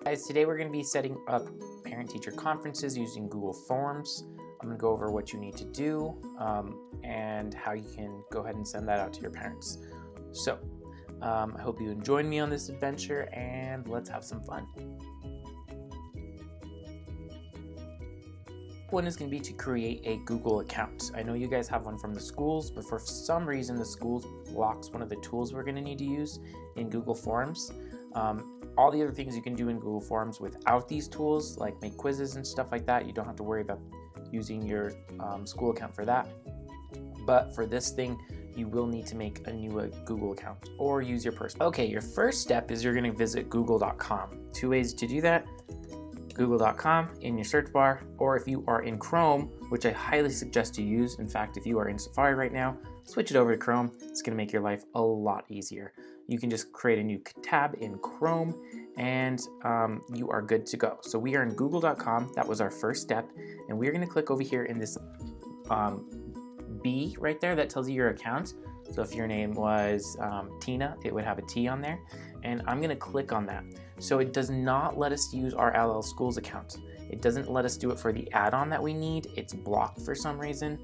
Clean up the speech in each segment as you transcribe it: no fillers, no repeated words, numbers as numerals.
Guys, today we're going to be setting up parent-teacher conferences using Google Forms. I'm going to go over what you need to do and how you can go ahead and send that out to your parents. So, I hope you join me on this adventure and let's have some fun. One is going to be to create a Google account. I know you guys have one from the schools, but for some reason the schools blocks one of the tools we're going to need to use in Google Forms. All the other things you can do in Google Forms without these tools, like make quizzes and stuff like that, you don't have to worry about using your school account for that. But for this thing, you will need to make a new Google account or use your personal. Okay, your first step is you're going to visit google.com. Two ways to do that: google.com in your search bar, or if you are in Chrome, which I highly suggest you use. In fact, if you are in Safari right now, switch it over to Chrome. It's going to make your life a lot easier. You can just create a new tab in Chrome and you are good to go. So we are in google.com. That was our first step. And we're going to click over here in this B right there that tells you your account. So if your name was Tina, it would have a T on there. And I'm going to click on that. So it does not let us use our LL Schools account. It doesn't let us do it for the add-on that we need. It's blocked for some reason.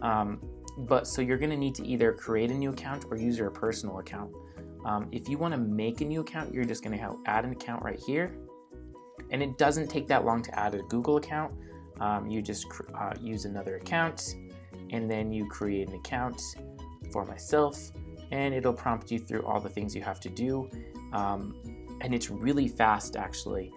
So you're going to need to either create a new account or use your personal account. If you want to make a new account, you're just going to add an account right here. And it doesn't take that long to add a Google account. You just use another account, and then you create an account for myself, and it'll prompt you through all the things you have to do. And it's really fast, actually.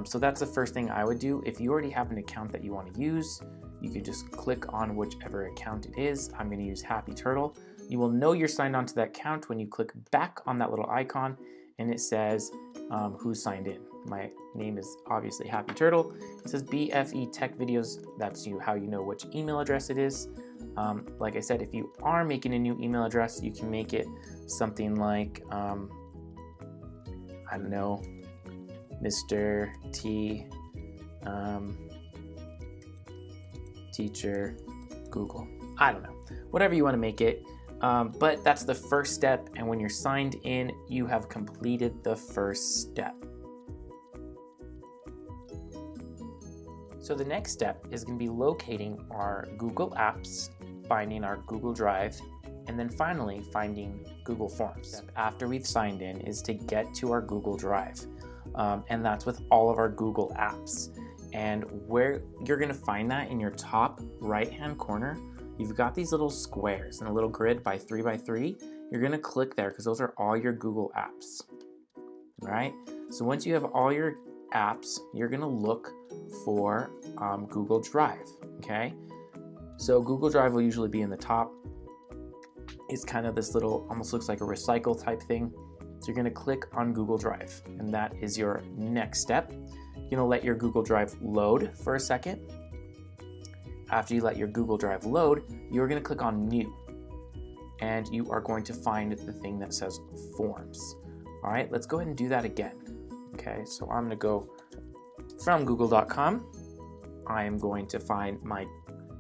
So that's the first thing I would do. If you already have an account that you want to use, you can just click on whichever account it is. I'm going to use Happy Turtle. You will know you're signed on to that account when you click back on that little icon and it says who's signed in. My name is obviously Happy Turtle. It says BFE Tech Videos. That's how you know which email address it is. Like I said, if you are making a new email address, you can make it something like, I don't know, Mr. T Teacher Google. I don't know. Whatever you want to make it. But that's the first step, and when you're signed in, you have completed the first step. So the next step is going to be locating our Google Apps, finding our Google Drive, and then finally finding Google Forms. After we've signed in is to get to our Google Drive, and that's with all of our Google Apps. And where you're going to find that in your top right-hand corner, you've got these little squares and a little grid by 3 by 3. You're going to click there because those are all your Google apps. All right? So once you have all your apps, you're going to look for Google Drive. Okay? So Google Drive will usually be in the top. It's kind of this little, almost looks like a recycle type thing. So you're going to click on Google Drive, and that is your next step. You're going to let your Google Drive load for a second. After you let your Google Drive load, you're going to click on New, and you are going to find the thing that says Forms. All right, let's go ahead and do that again. Okay, so I'm going to go from google.com. I am going to find my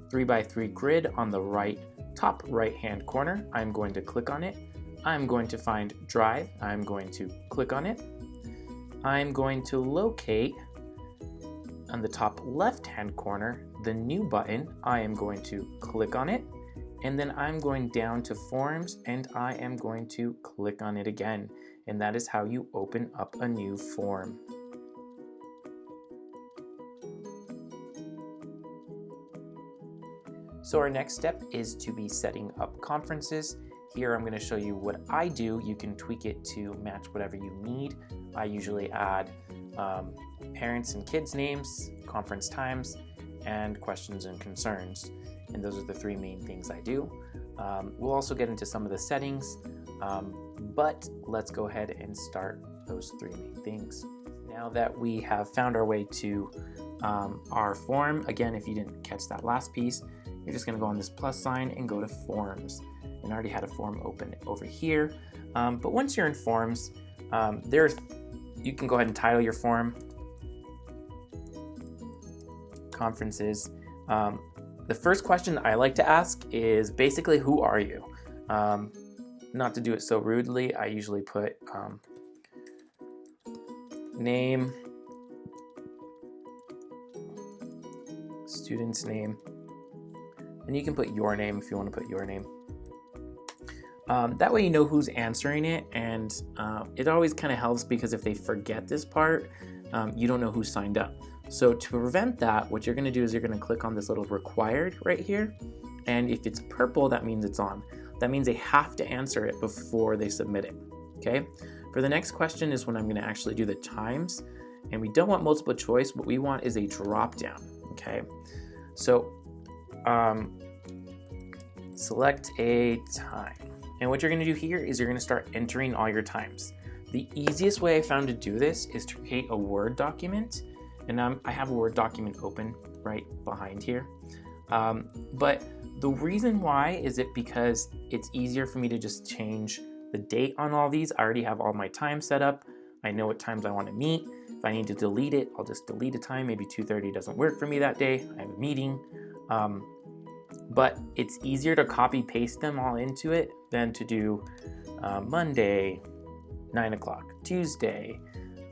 3 by 3 grid on the top right-hand corner. I'm going to click on it. I'm going to find Drive. I'm going to click on it. I'm going to locate on the top left-hand corner the New button. I am going to click on it, and then I'm going down to Forms, and I am going to click on it again. And that is how you open up a new form. So our next step is to be setting up conferences. Here I'm going to show you what I do. You can tweak it to match whatever you need. I usually add parents and kids' names, conference times, and questions and concerns. And those are the 3 main things I do. We'll also get into some of the settings, but let's go ahead and start those 3 main things. Now that we have found our way to our form, again, if you didn't catch that last piece, you're just going to go on this plus sign and go to Forms. And I already had a form open over here. But once you're in Forms, you can go ahead and title your form Conferences. The first question I like to ask is basically, who are you? Not to do it so rudely, I usually put name, student's name, and you can put your name if you want to put your name. That way you know who's answering it, and it always kind of helps because if they forget this part, you don't know who signed up. So to prevent that, what you're going to do is you're going to click on this little required right here, and if it's purple, that means it's on. That means they have to answer it before they submit it. Okay. For the next question is when I'm going to actually do the times, and we don't want multiple choice. What we want is a drop down. Okay. So select a time. And what you're going to do here is you're going to start entering all your times. The easiest way I found to do this is to create a Word document. And I have a Word document open right behind here. But the reason why is because it's easier for me to just change the date on all these. I already have all my times set up. I know what times I want to meet. If I need to delete it, I'll just delete a time. Maybe 2:30 doesn't work for me that day. I have a meeting. But it's easier to copy paste them all into it than to do Monday, 9 o'clock, Tuesday,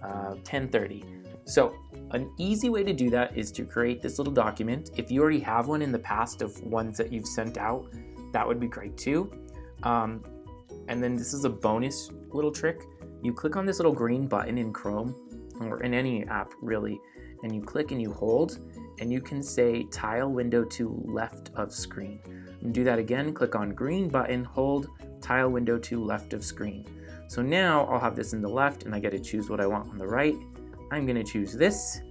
10:30. So an easy way to do that is to create this little document. If you already have one in the past of ones that you've sent out, that would be great too. And then this is a bonus little trick. You click on this little green button in Chrome or in any app really, and you click and you hold, and you can say tile window to left of screen. And do that again, click on green button, hold, tile window to left of screen. So now I'll have this in the left and I get to choose what I want on the right. I'm gonna choose this,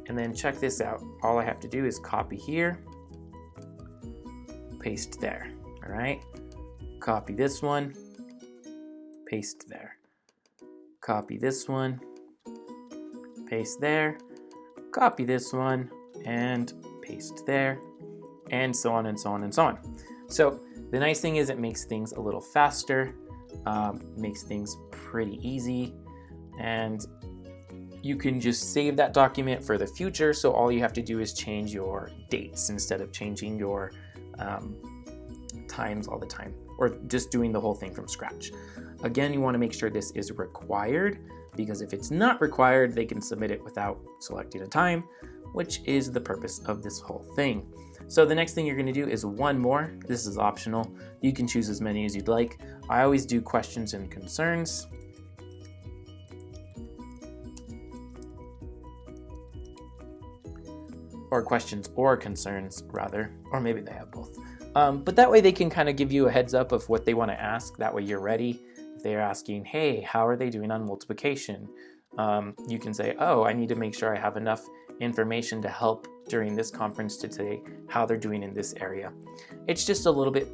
and then check this out. All I have to do is copy here, paste there, all right? Copy this one, paste there. Copy this one, paste there. Copy this one, and paste there, and so on and so on and so on. So the nice thing is it makes things a little faster, makes things pretty easy, and you can just save that document for the future. So all you have to do is change your dates instead of changing your times all the time, or just doing the whole thing from scratch. Again, you want to make sure this is required, because if it's not required, they can submit it without selecting a time, which is the purpose of this whole thing. So the next thing you're going to do is one more. This is optional. You can choose as many as you'd like. I always do questions and concerns. Or questions or concerns, rather. Or maybe they have both. But that way they can kind of give you a heads up of what they want to ask. That way you're ready. If they're asking, hey, how are they doing on multiplication? You can say, oh, I need to make sure I have enough information to help during this conference to say how they're doing in this area. It's just a little bit,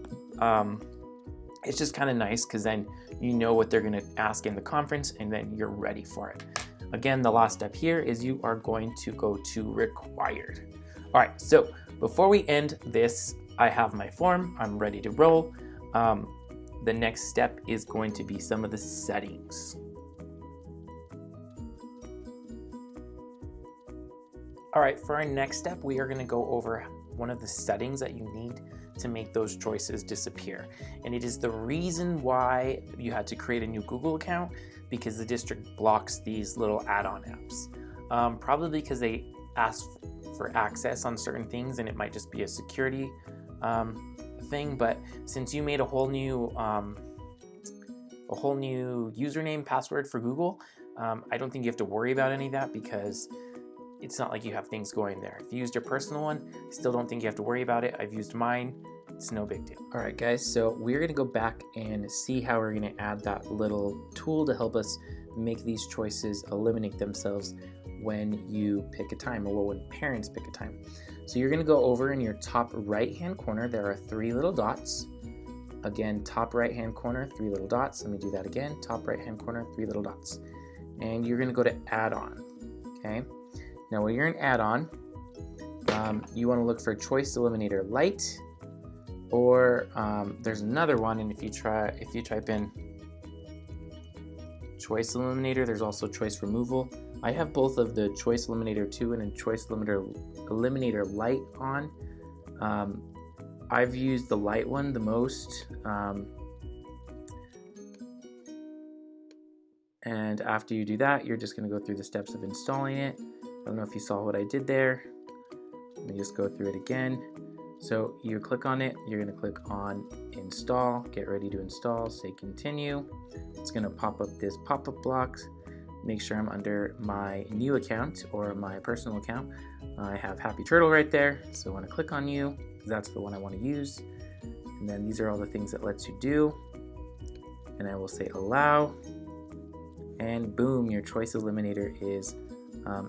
it's just kind of nice because then you know what they're going to ask in the conference and then you're ready for it. Again, the last step here is you are going to go to required. All right, so before we end this, I have my form, I'm ready to roll. The next step is going to be some of the settings. All right, for our next step, we are gonna go over one of the settings that you need to make those choices disappear. And it is the reason why you had to create a new Google account, because the district blocks these little add-on apps. Probably because they ask for access on certain things and it might just be a security thing, but since you made a whole new username password for Google, I don't think you have to worry about any of that because it's not like you have things going there. If you used your personal one, still don't think you have to worry about it. I've used mine, it's no big deal. All right guys, so we're gonna go back and see how we're gonna add that little tool to help us make these choices eliminate themselves when you pick a time, or when parents pick a time. So you're gonna go over in your top right-hand corner, there are 3 little dots. Again, top right-hand corner, 3 little dots. Let me do that again. Top right-hand corner, 3 little dots. And you're gonna go to add-on, okay? Now when you're in add-on, you wanna look for Choice Eliminator Lite, or there's another one, and if you type in Choice Eliminator, there's also Choice Removal. I have both of the Choice Eliminator 2 and Choice Eliminator Lite on. I've used the light one the most. And after you do that, you're just gonna go through the steps of installing it. I don't know if you saw what I did there. Let me just go through it again. So you click on it, you're going to click on install, get ready to install, say continue. It's going to pop up this pop-up box. Make sure I'm under my new account or my personal account. I have Happy Turtle right there, so I want to click on you because that's the one I want to use. And then these are all the things that lets you do. And I will say allow, and boom, your Choice Eliminator is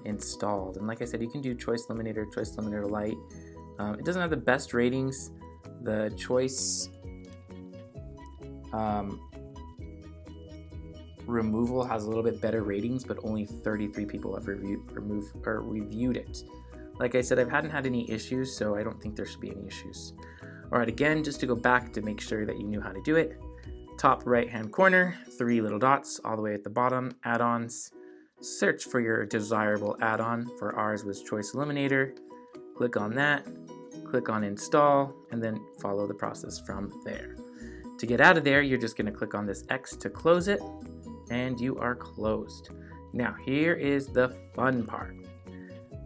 installed. And like I said, you can do Choice Eliminator Lite. It doesn't have the best ratings. The Choice Removal has a little bit better ratings, but only 33 people have reviewed it. Like I said, I hadn't had any issues, so I don't think there should be any issues. All right, again, just to go back to make sure that you knew how to do it. Top right-hand corner, 3 little dots all the way at the bottom, add-ons. Search for your desirable add-on. For ours was Choice Eliminator. Click on that, click on install, and then follow the process from there. To get out of there, you're just going to click on this X to close it, and you are closed. Now, here is the fun part,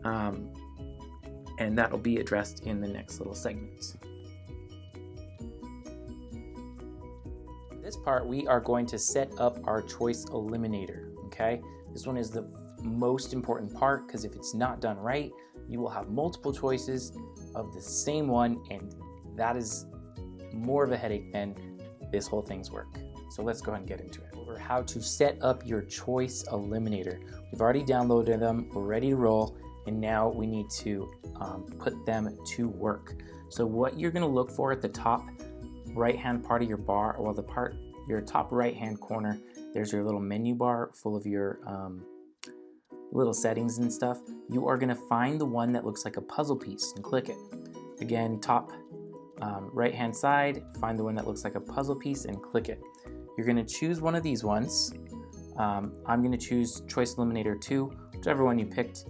and that will be addressed in the next little segment. This part, we are going to set up our Choice Eliminator, okay? This one is the most important part because if it's not done right, you will have multiple choices of the same one, and that is more of a headache than this whole thing's work. So let's go ahead and get into it. Over how to set up your Choice Eliminator. We've already downloaded them, we're ready to roll, and now we need to put them to work. So what you're gonna look for at the top right-hand part of your bar, or your top right-hand corner, there's your little menu bar full of your little settings and stuff. You are gonna find the one that looks like a puzzle piece and click it. Again, top right-hand side, find the one that looks like a puzzle piece and click it. You're gonna choose one of these ones. I'm gonna choose Choice Eliminator 2, whichever one you picked.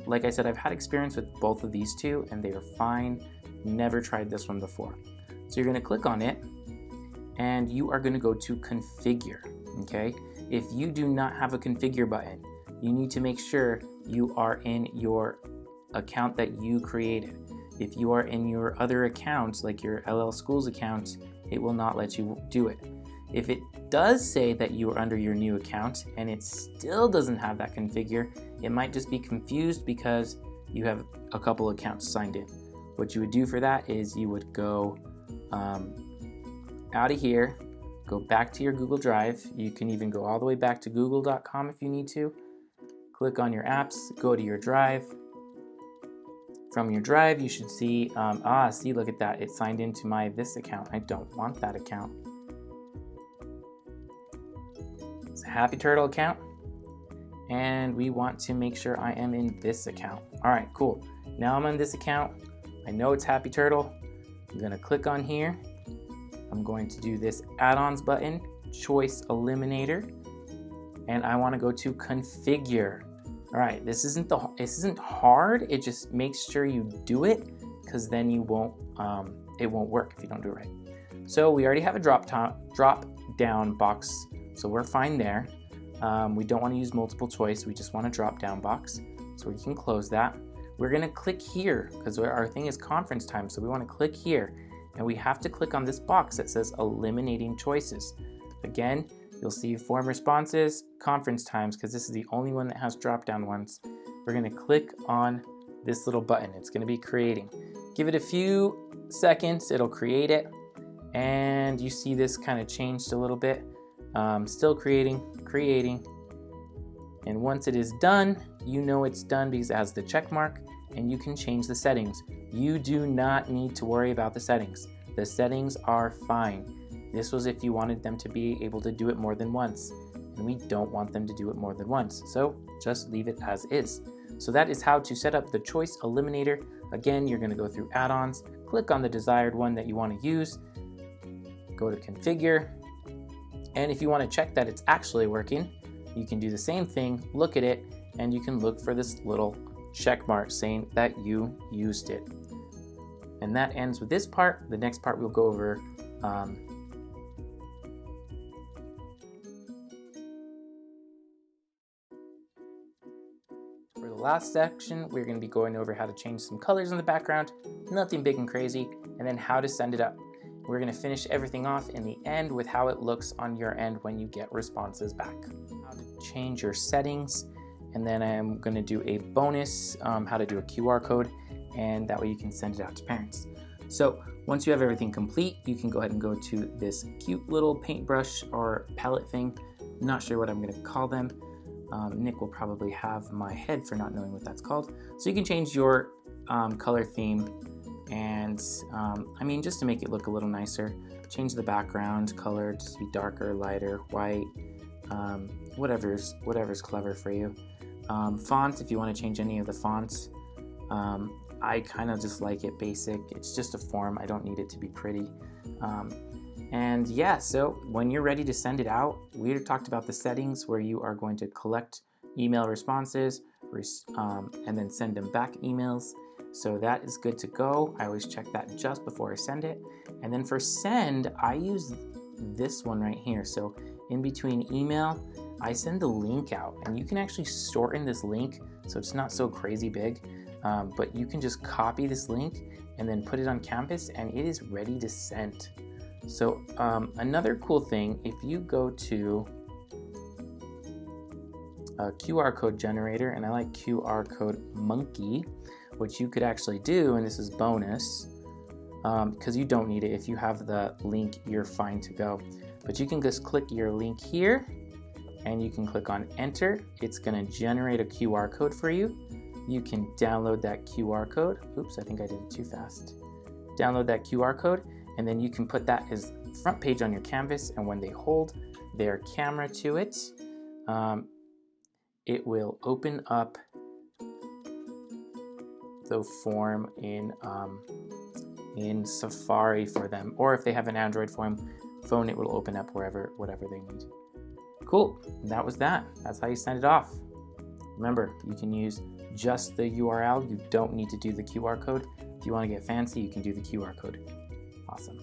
Like I said, I've had experience with both of these two and they are fine. Never tried this one before. So you're gonna click on it and you are gonna go to configure, okay? If you do not have a configure button, you need to make sure you are in your account that you created. If you are in your other accounts, like your LL Schools account, it will not let you do it. If it does say that you are under your new account and it still doesn't have that configure, it might just be confused because you have a couple accounts signed in. What you would do for that is you would go out of here, go back to your Google Drive. You can even go all the way back to google.com if you need to. Click on your apps, go to your drive. From your drive, you should see, see, look at that. It signed into this account. I don't want that account. It's a Happy Turtle account. And we want to make sure I am in this account. All right, cool. Now I'm on this account. I know it's Happy Turtle. I'm gonna click on here. I'm going to do this add-ons button, Choice Eliminator, and I wanna go to configure. All right, this isn't hard. It just makes sure you do it because then it won't work if you don't do it right. So we already have a drop down box, so we're fine there. We don't want to use multiple choice. We just want a drop down box, so we can close that. We're gonna click here because our thing is conference time, so we want to click here, and we have to click on this box that says eliminating choices. Again, you'll see form responses, conference times, because this is the only one that has drop-down ones. We're gonna click on this little button. It's gonna be creating. Give it a few seconds, it'll create it. And you see this kind of changed a little bit. Still creating. And once it is done, you know it's done because it has the check mark and you can change the settings. You do not need to worry about the settings. The settings are fine. This was if you wanted them to be able to do it more than once, and we don't want them to do it more than once, so just leave it as is. So that is how to set up the Choice Eliminator. Again, you're going to go through add-ons, click on the desired one that you want to use, go to configure, and if you want to check that it's actually working, you can do the same thing, look at it, and you can look for this little check mark saying that you used it. And that ends with this part. The next part we'll go over for the last section, we're going to be going over how to change some colors in the background, nothing big and crazy, and then how to send it up. We're going to finish everything off in the end with how it looks on your end when you get responses back. How to change your settings, and then I'm going to do a bonus, how to do a QR code, and that way you can send it out to parents. So once you have everything complete, you can go ahead and go to this cute little paintbrush or palette thing. I'm not sure what I'm going to call them. Nick will probably have my head for not knowing what that's called. So you can change your color theme, and I mean, just to make it look a little nicer, change the background color to be darker, lighter, white, whatever's clever for you. Font, if you want to change any of the fonts. I kind of just like it basic. It's just a form. I don't need it to be pretty. And yeah, so when you're ready to send it out, we talked about the settings where you are going to collect email responses and then send them back emails. So that is good to go. I always check that just before I send it. And then for send, I use this one right here. So in between email, I send the link out, and you can actually store in this link so it's not so crazy big. But you can just copy this link and then put it on Canvas, and it is ready to send. So another cool thing, if you go to a QR code generator, and I like QR code monkey, what you could actually do, and this is bonus, because you don't need it. If you have the link, you're fine to go. But you can just click your link here, and you can click on enter. It's going to generate a QR code for you. You can download that QR code. Oops, I think I did it too fast. Download that QR code, and then you can put that as front page on your Canvas, and when they hold their camera to it, it will open up the form in Safari for them, or if they have an Android phone, it will open up whatever they need. Cool, that was that. That's how you send it off. Remember, you can use just the URL. You don't need to do the QR code. If you want to get fancy, you can do the QR code. Awesome.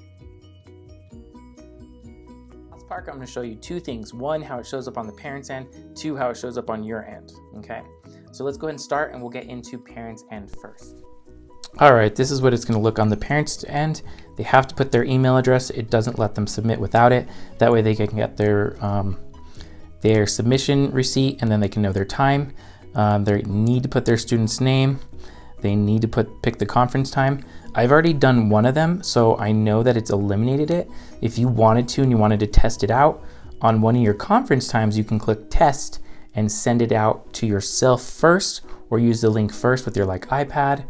Last part, I'm going to show you two things. One, how it shows up on the parents' end. Two, how it shows up on your end. Okay, so let's go ahead and start, and we'll get into parents' end first. All right, this is what it's going to look on the parents' end. They have to put their email address. It doesn't let them submit without it. That way they can get their submission receipt, and then they can know their time. They need to put their student's name. They need to pick the conference time. I've already done one of them, so I know that it's eliminated it. If you wanted to and you wanted to test it out on one of your conference times, you can click test and send it out to yourself first, or use the link first with your iPad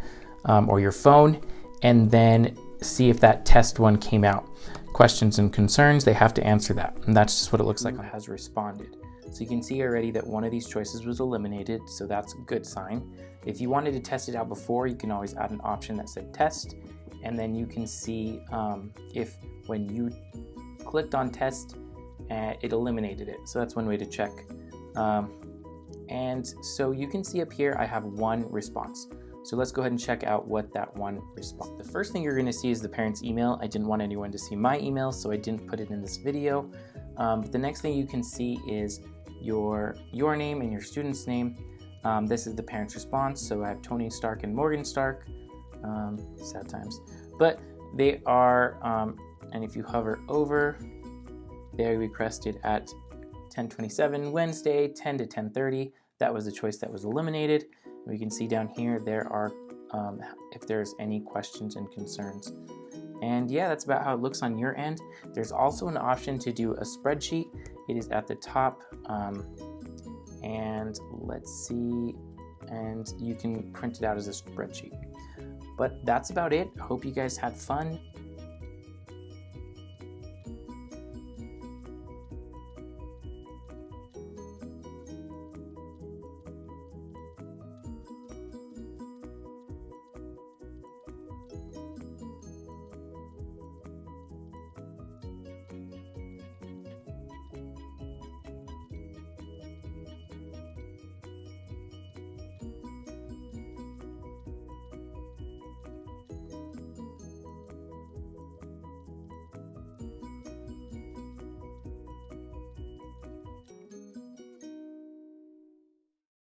or your phone, and then see if that test one came out. Questions and concerns, they have to answer that, and that's just what it looks like. Has responded. So you can see already that one of these choices was eliminated, so that's a good sign. If you wanted to test it out before, you can always add an option that said test, and then you can see if when you clicked on test, it eliminated it. So that's one way to check. And so you can see up here, I have one response. So let's go ahead and check out what that one response. The first thing you're going to see is the parent's email. I didn't want anyone to see my email, so I didn't put it in this video. But the next thing you can see is your name and your student's name. This is the parent's response. So I have Tony Stark and Morgan Stark. Sad times. But they are, and if you hover over, they requested at 10:27 Wednesday, 10 to 10:30. That was the choice that was eliminated. We can see down here there are if there's any questions and concerns. And yeah, that's about how it looks on your end. There's also an option to do a spreadsheet. It is at the top. And let's see, and you can print it out as a spreadsheet. But that's about it. I hope you guys had fun.